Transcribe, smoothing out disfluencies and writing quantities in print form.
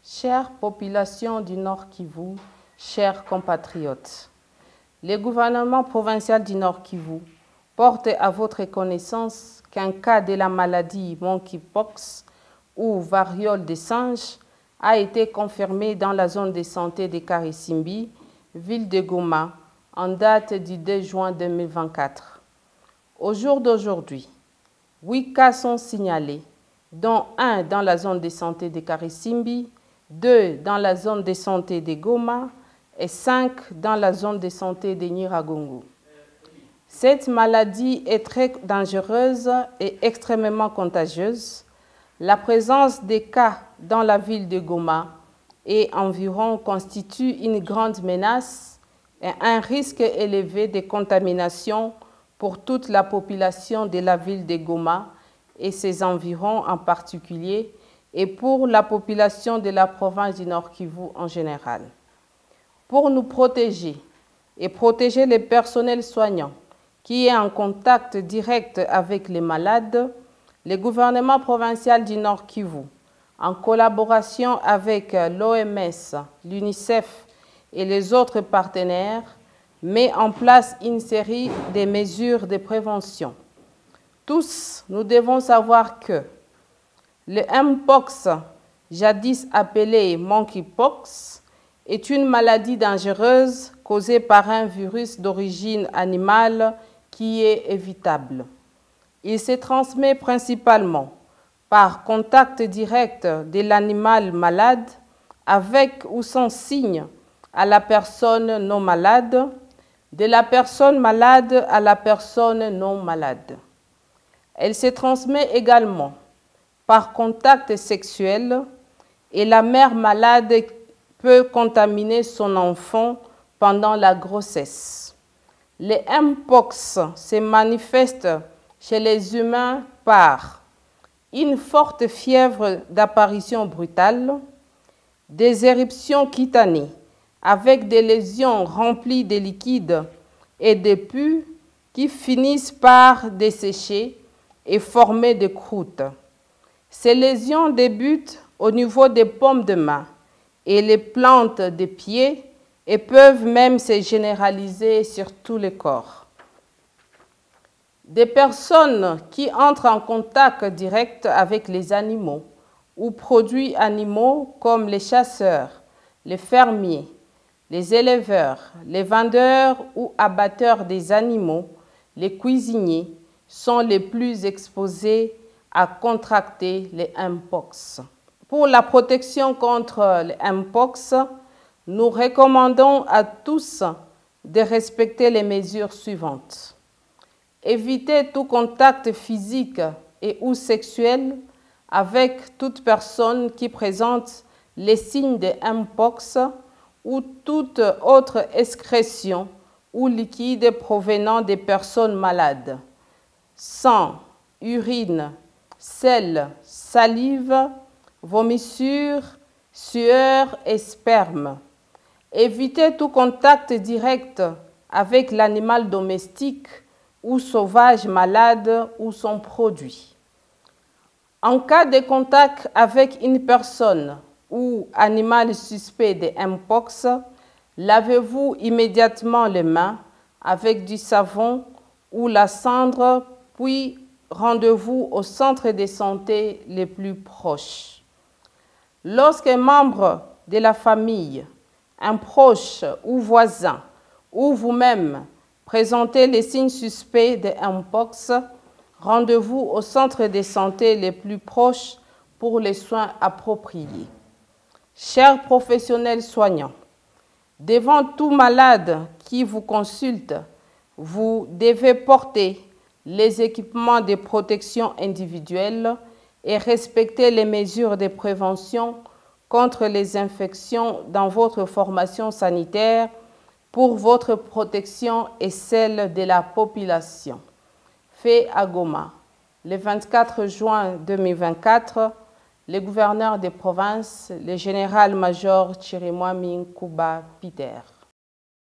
Chère population du Nord Kivu, chers compatriotes, le gouvernement provincial du Nord Kivu porte à votre connaissance qu'un cas de la maladie monkeypox ou variole des singes a été confirmé dans la zone de santé de Karisimbi, ville de Goma, en date du 2 juin 2024. Au jour d'aujourd'hui, 8 cas sont signalés, dont 1 dans la zone de santé de Karisimbi, 2 dans la zone de santé de Goma et 5 dans la zone de santé de Nyiragongo. Cette maladie est très dangereuse et extrêmement contagieuse. La présence des cas dans la ville de Goma et environ constitue une grande menace et un risque élevé de contamination pour toute la population de la ville de Goma et ses environs en particulier, et pour la population de la province du Nord Kivu en général. Pour nous protéger et protéger les personnels soignants qui est en contact direct avec les malades, le gouvernement provincial du Nord Kivu, en collaboration avec l'OMS, l'UNICEF et les autres partenaires, met en place une série de mesures de prévention. Tous, nous devons savoir que le Mpox, jadis appelé monkeypox, est une maladie dangereuse causée par un virus d'origine animale qui est évitable. Il se transmet principalement par contact direct de l'animal malade avec ou sans signe à la personne non malade, de la personne malade à la personne non malade. Elle se transmet également par contact sexuel et la mère malade peut contaminer son enfant pendant la grossesse. Le Mpox se manifeste chez les humains par une forte fièvre d'apparition brutale, des éruptions cutanées avec des lésions remplies de liquide et de pus qui finissent par dessécher et former des croûtes. Ces lésions débutent au niveau des paumes de main et les plantes des pieds et peuvent même se généraliser sur tout le corps. Des personnes qui entrent en contact direct avec les animaux ou produits animaux comme les chasseurs, les fermiers, les éleveurs, les vendeurs ou abatteurs des animaux, les cuisiniers sont les plus exposés à contracter le Mpox. Pour la protection contre le Mpox, nous recommandons à tous de respecter les mesures suivantes. Éviter tout contact physique et ou sexuel avec toute personne qui présente les signes de Mpox ou toute autre excrétion ou liquide provenant des personnes malades. Sang, urine, sel, salive, vomissures, sueur et sperme. Évitez tout contact direct avec l'animal domestique ou sauvage malade ou son produit. En cas de contact avec une personne ou animal suspect de Mpox, lavez-vous immédiatement les mains avec du savon ou la cendre, puis rendez-vous au centre de santé les plus proches. Lorsqu'un membre de la famille, un proche ou voisin, ou vous-même présentez les signes suspects de Mpox, rendez-vous au centre de santé les plus proches pour les soins appropriés. Chers professionnels soignants, devant tout malade qui vous consulte, vous devez porter les équipements de protection individuelle et respecter les mesures de prévention contre les infections dans votre formation sanitaire pour votre protection et celle de la population. Fait à Goma, le 24 juin 2024, le gouverneur des provinces, le général-major Chirimwami Nkuba Peter.